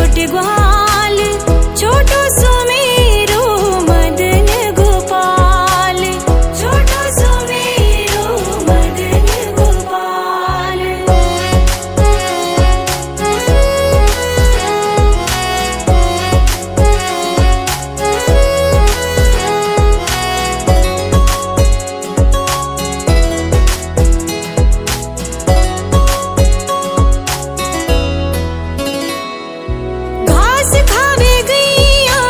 छोटे ग्वाल, छोटो सुमेरो मदन गोपाल, छोटो सुमेरो मदन गोपाल। घास खावे गैया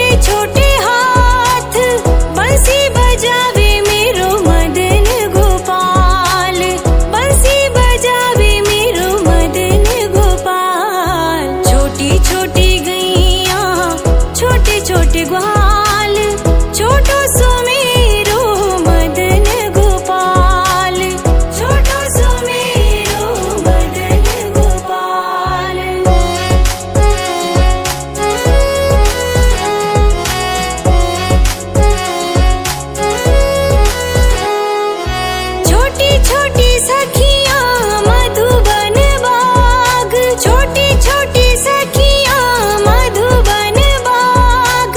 छोटे छोटे हाथ बंसी बजावे मेरो मदन गोपाल, बंसी बजावे मेरो मदन गोपाल। छोटी छोटी गैया छोटे छोटे ग्वाल, छोटो सो मेरो मदन गोपाल, छोटो सो मेरो मदन गोपाल। छोटी छोटी सखियां मधुबन बाग, छोटी छोटी सखियां मधुबन बाग,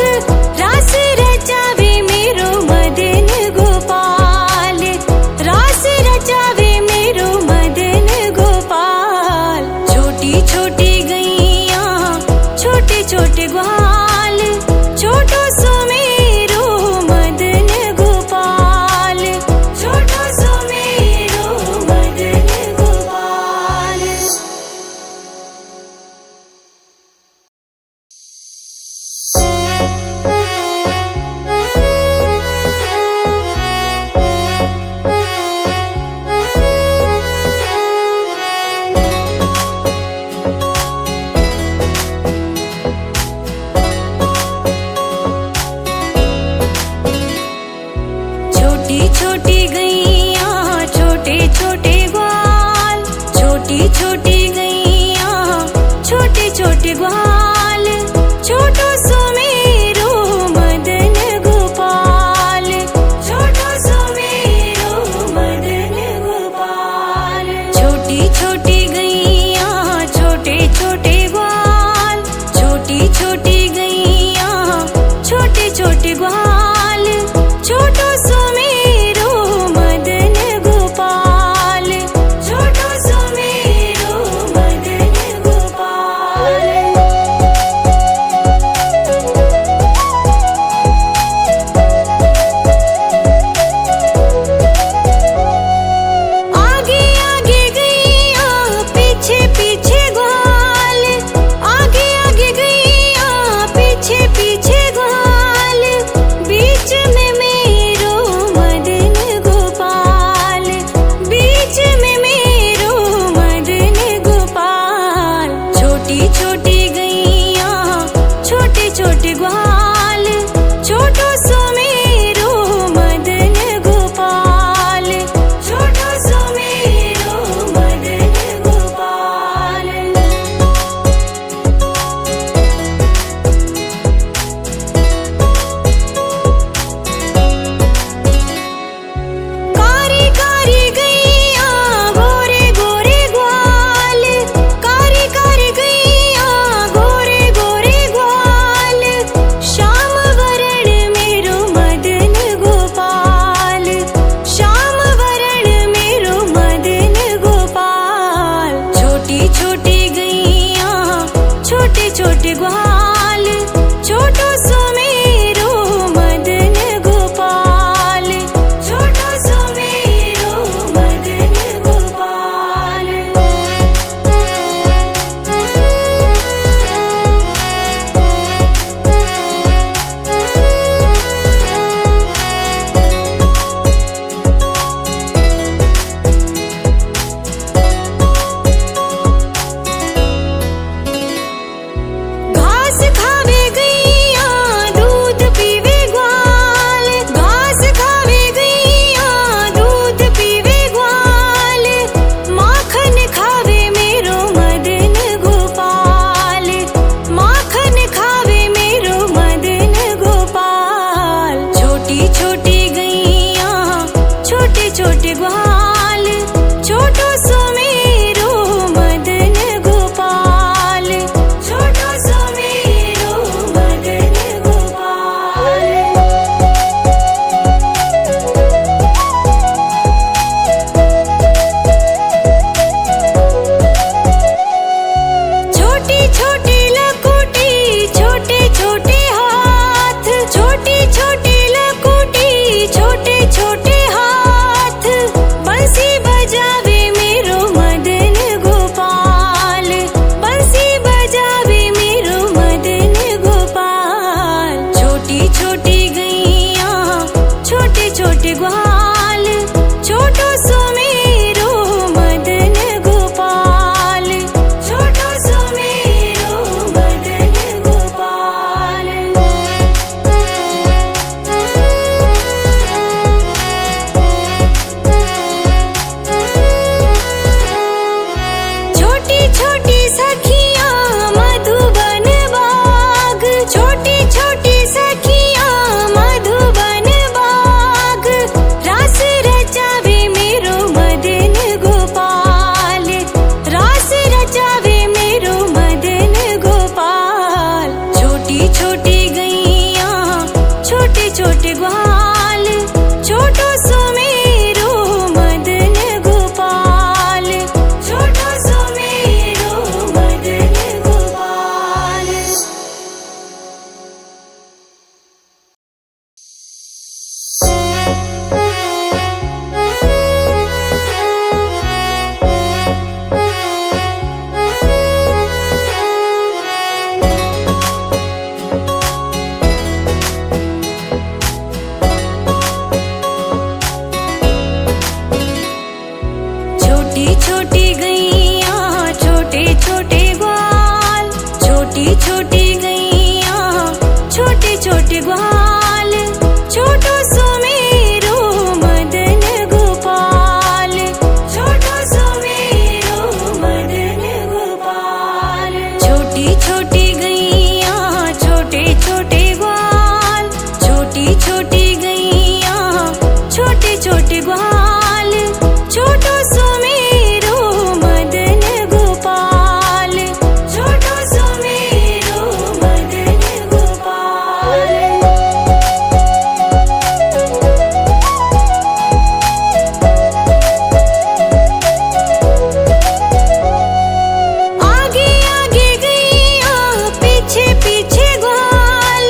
आगे आगे गैया पीछे पीछे ग्वाल,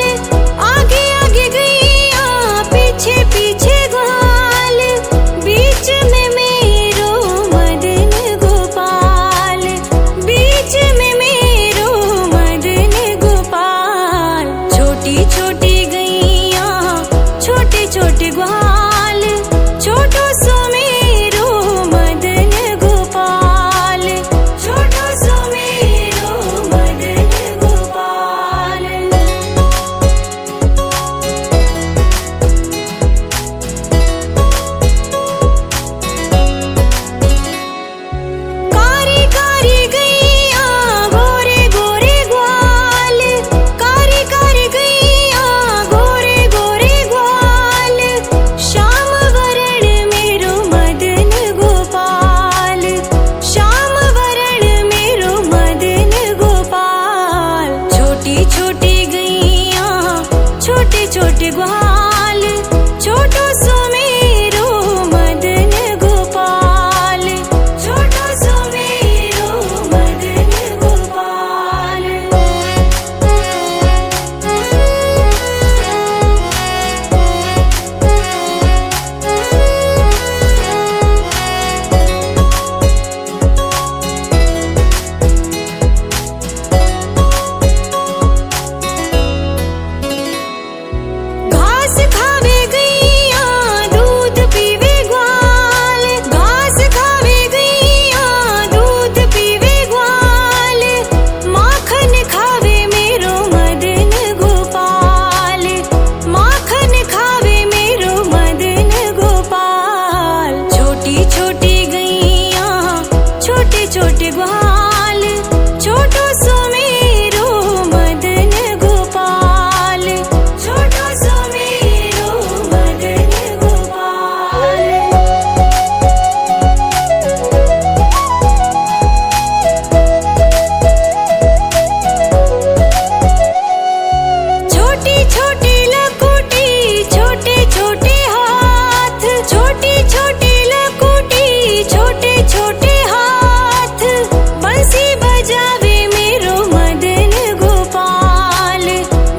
आगे आगे गैया पीछे पीछे ग्वाल, बीच में मेरो मदन गोपाल, बीच में मेरो मदन गोपाल। छोटी छोटी गैया छोटे छोटे ग्वाल, छोटो सो मेरो मदन गोपाल, छोटो सो मेरो मदन गोपाल। कारी कारी गैया गोरे गोरे ग्वाल, कारी कारी गैया गोरे गोरे ग्वाल, श्याम वरण मेरो मदन गोपाल, श्याम वरण मेरो मदन गोपाल। छोटी छोटी गैया छोटे छोटे ग्वाल, छोटो सो मेरो मदन गोपाल, छोटो सो मेरो मदन गोपाल। घास खावे गैया दूध पीवे ग्वाल, घास खावे गैया दूध पीवे ग्वाल, माखन खावे मेरो मदन गोपाल, माखन खावे मेरो मदन गोपाल। छोटी छोटी गैया छोटे छोटे ग्वाल, छोटो सो मेरो मदन गोपाल, छोटो सो मेरो मदन गोपाल। छोटी छोटी लकुटी छोटे छोटे हाथ, छोटी छोटी लकुटी छोटे छोटे हाथ, बंसी बजावे मेरो मदन गोपाल,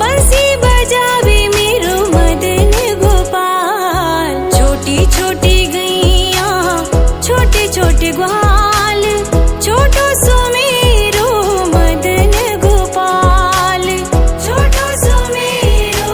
बंसी बजावे मेरो मदन गोपाल। छोटी छोटी गैया छोटे छोटे ग्वाल, छोटो सो मेरो मदन गोपाल, छोटो सो मेरो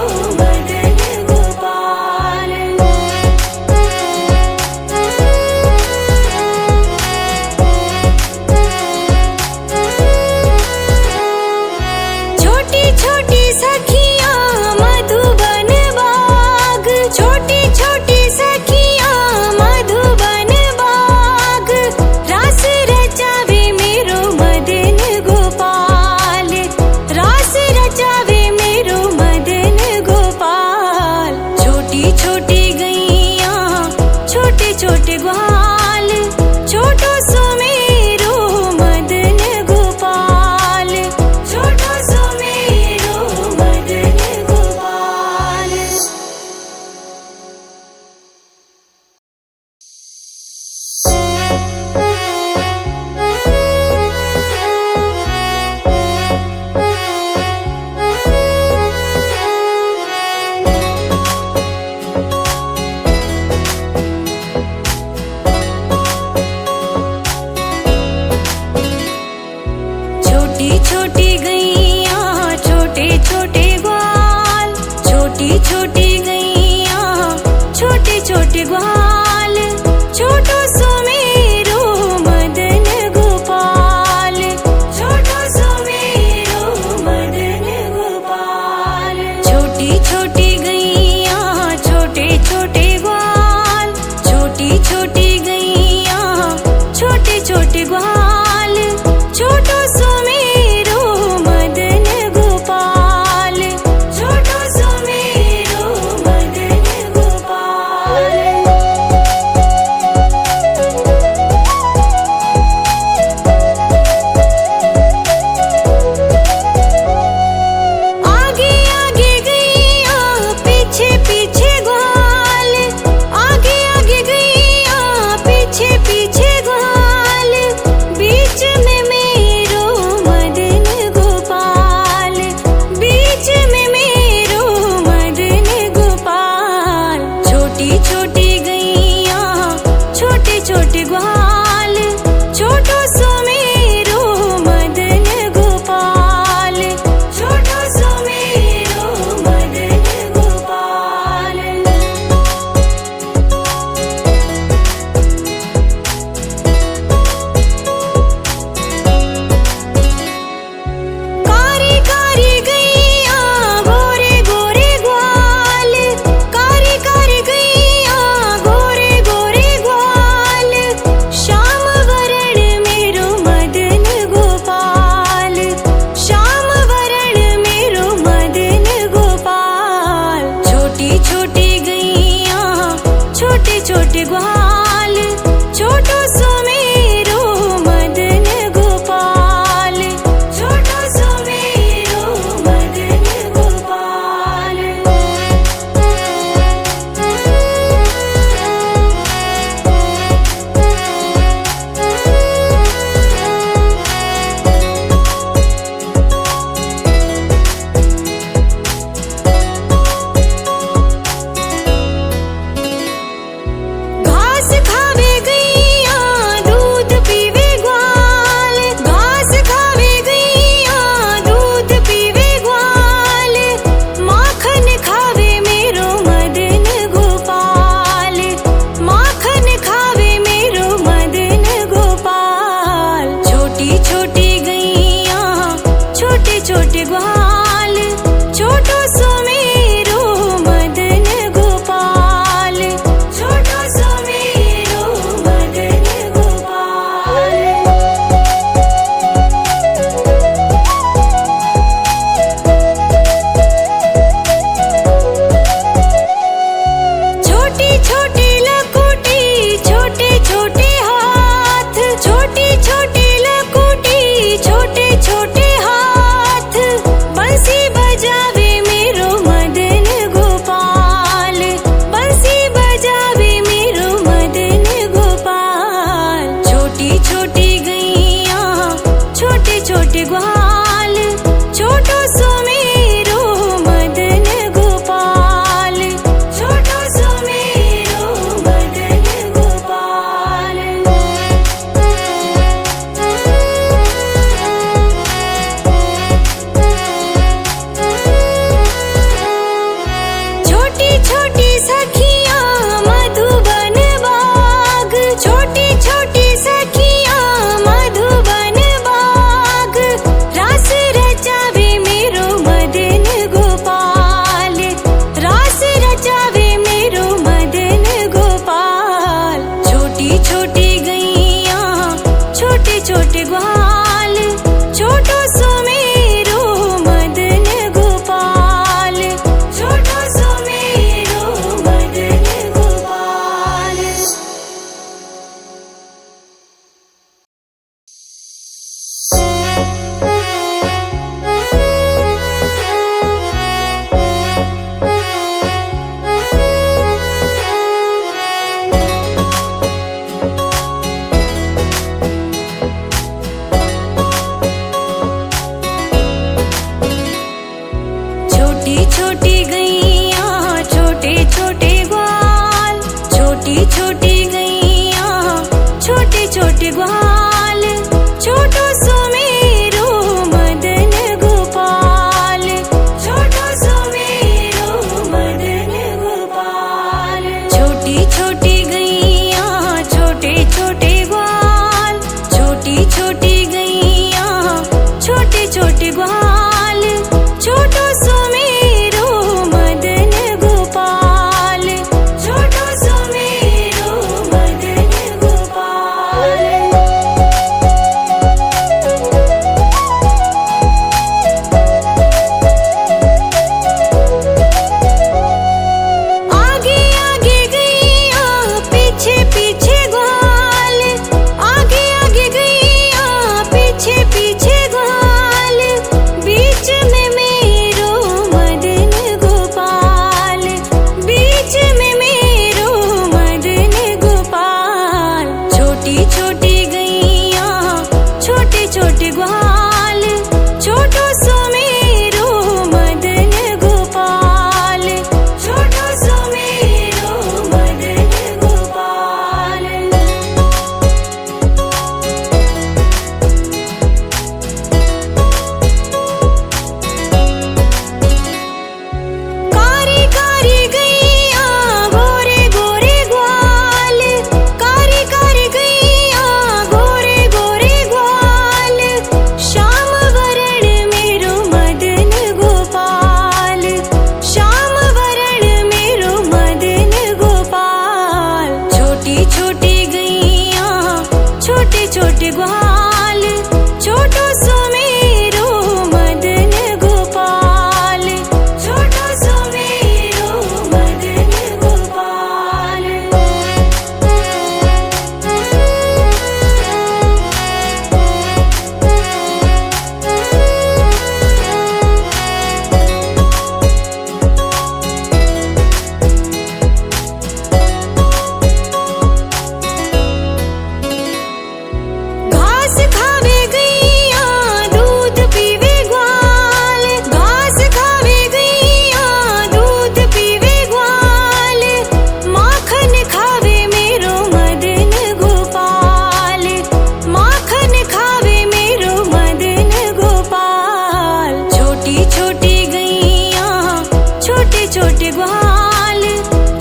छोटे ग्वाल,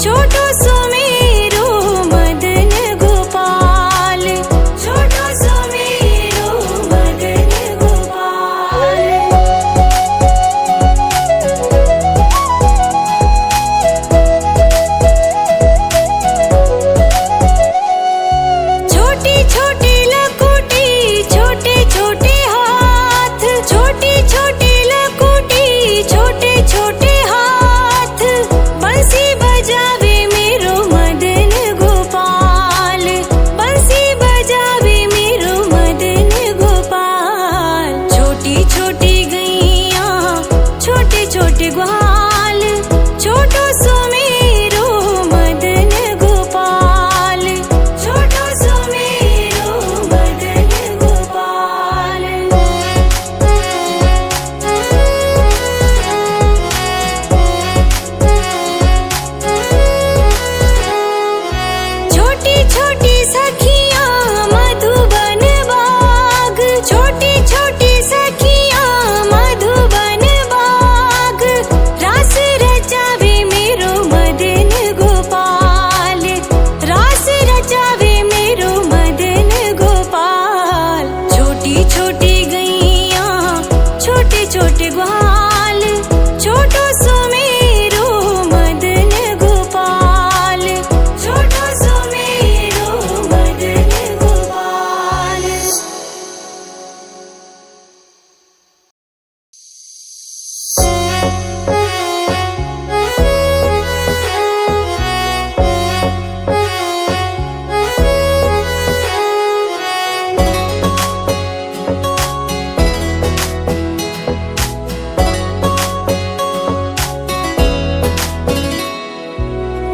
छोटो सुमेरो मदन गोपाल, छोटो सुमेरो मदन गोपाल। छोटी छोटी लकुटी छोटे छोटे हाथ, छोटी छोटी लकुटी छोटे छोटे हाथ, बंसी बजावे मेरो मदन गोपाल, बंसी बजावे मेरो मदन गोपाल। छोटी छोटी गैया छोटे छोटे ग्वाल, छोटो सुमेरो मदन गोपाल, छोटो सुमेरो मदन गोपाल। छोटी छोटी सखियां मधुबन बाग, छोटी छोटी सखियां मधुबन बाग, रास रचावे मेरो मदन गोपाल, रास रचावे मेरो मदन गोपाल। छोटी छोटी गैया छोटे छोटे ग्वाल, छोटो सुमेरो मदन गोपाल, छोटो सुमेरो मदन गोपाल।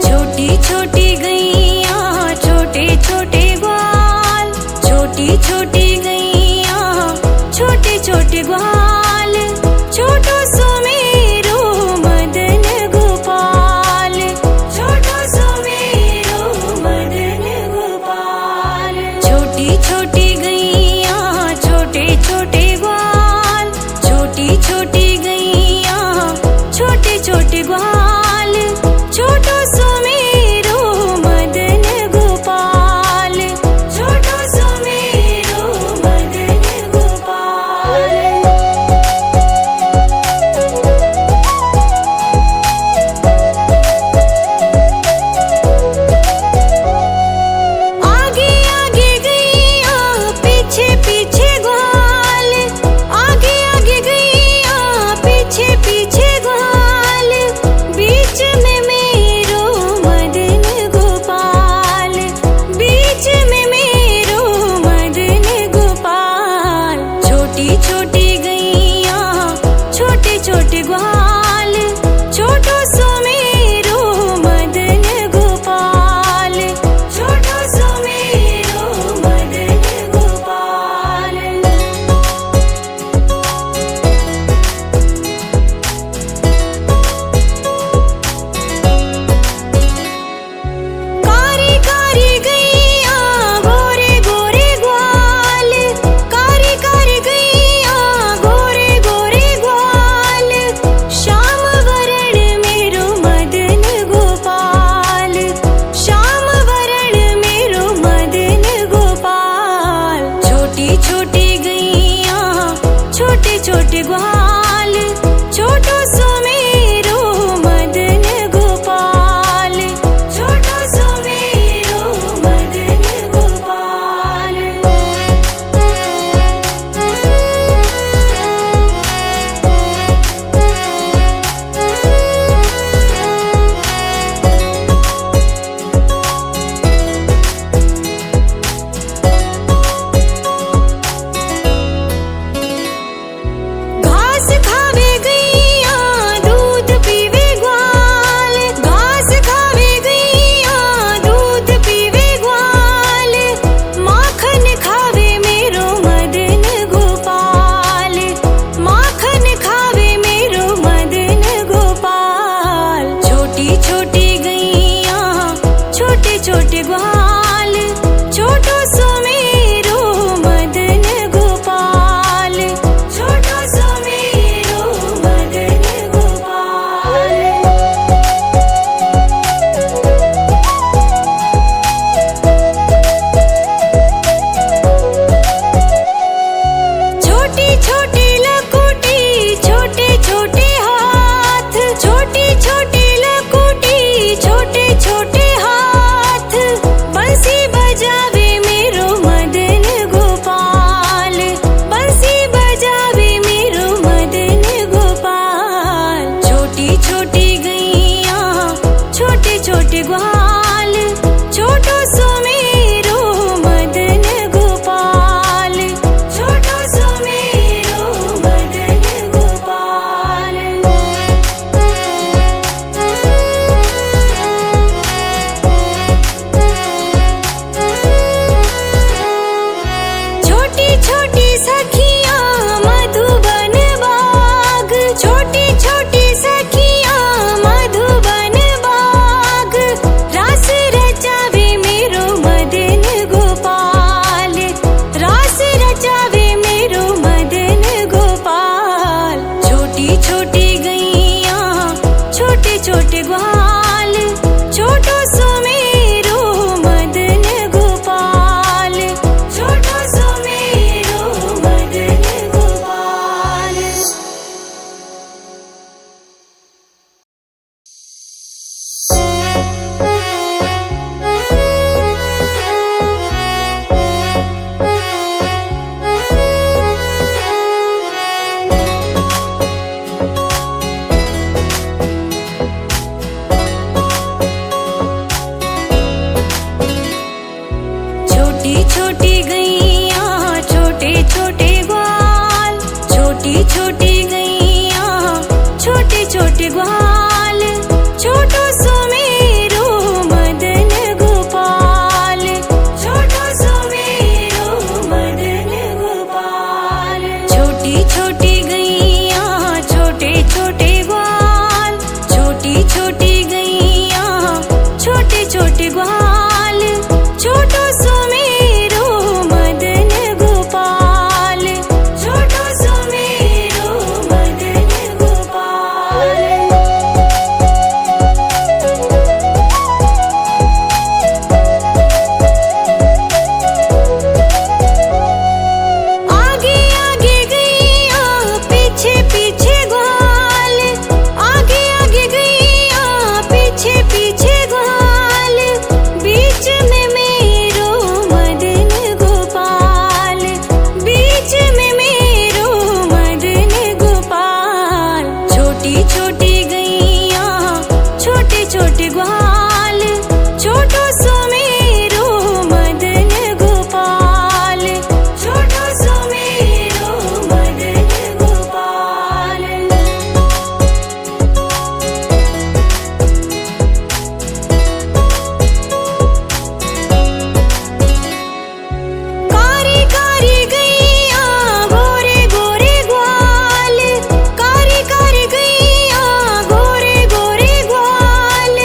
छोटी छोटी गैया छोटे छोटे ग्वाल, छोटी छोटी गैया छोटे छोटे ग्वाल, छोटो सुमेरो मदन गोपाल, छोटो सुमेरो मदन गोपाल। छोटी छोटी गैया छोटे छोटे ग्वाल, छोटी छोटी गैया छोटे छोटे ग्वाल, छोटो सुमेरो मदन गोपाल, छोटो सुमेरो मदन गोपाल। आगे आगे गैया पीछे पीछे ग्वाल, आगे आगे गैया पीछे पीछे ग्वाल, ग्वाल, छोटो सो मेरो मदन गोपाल, छोटो सो मेरो मदन गोपाल। कारी कारी गैया गोरे गोरे ग्वाल, कारी कारी गैया गोरे गोरे ग्वाल,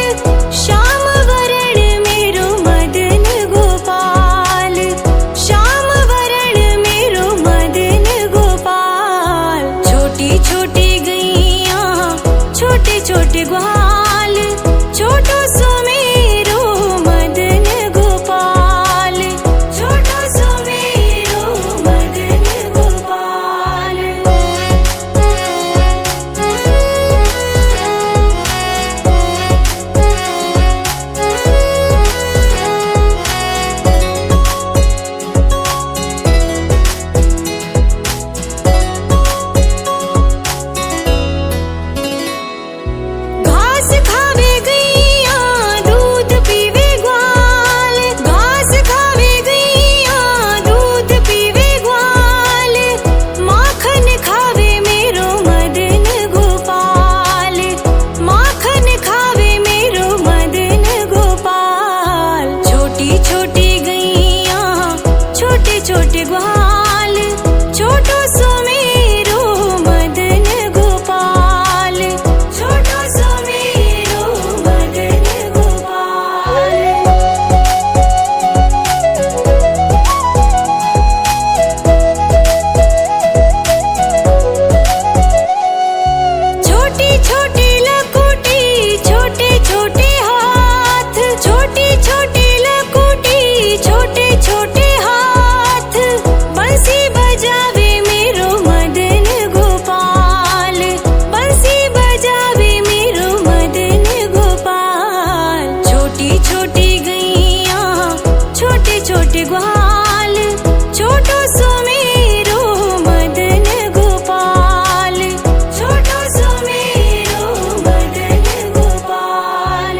श्याम वरण मेरो मदन गोपाल, श्याम वरण मेरो मदन गोपाल। छोटी छोटी गैया छोटे छोटे ग्वाल, छोटो सो मेरो मदन गोपाल, छोटो सो मेरो मदन गोपाल। घास खावे गैया दूध पीवे ग्वाल, घास खावे गैया दूध पीवे ग्वाल, माखन खावे मेरो मदन गोपाल, माखन खावे मेरो मदन गोपाल। छोटी छोटी गैया छोटे छोटे ग्वाल, छोटो सो मेरो मदन गोपाल, छोटो सो मेरो मदन गोपाल। छोटी छोटी लकुटी छोटे छोटे हाथ, छोटी छोटी लकुटी छोटे छोटे हाथ, बंसी बजावे मेरो मदन गोपाल, बंसी बजावे मेरो मदन गोपाल। छोटी छोटी गैया छोटे छोटे ग्वाल, छोटो सो मेरो मदन गोपाल, छोटो सो मेरो मदन गोपाल।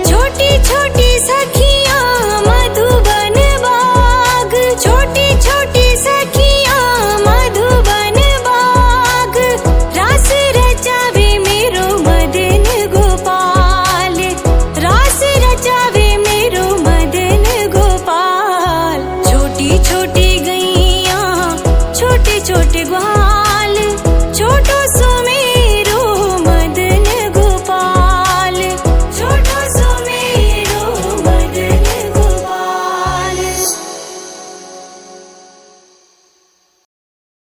छोटी छोटी सखियां मधुबन बाग, छोटी छोटी सखियां मधुबन बाग, रास रचावे मेरो मदन गोपाल, रास रचावे मेरो मदन गोपाल। छोटी छोटी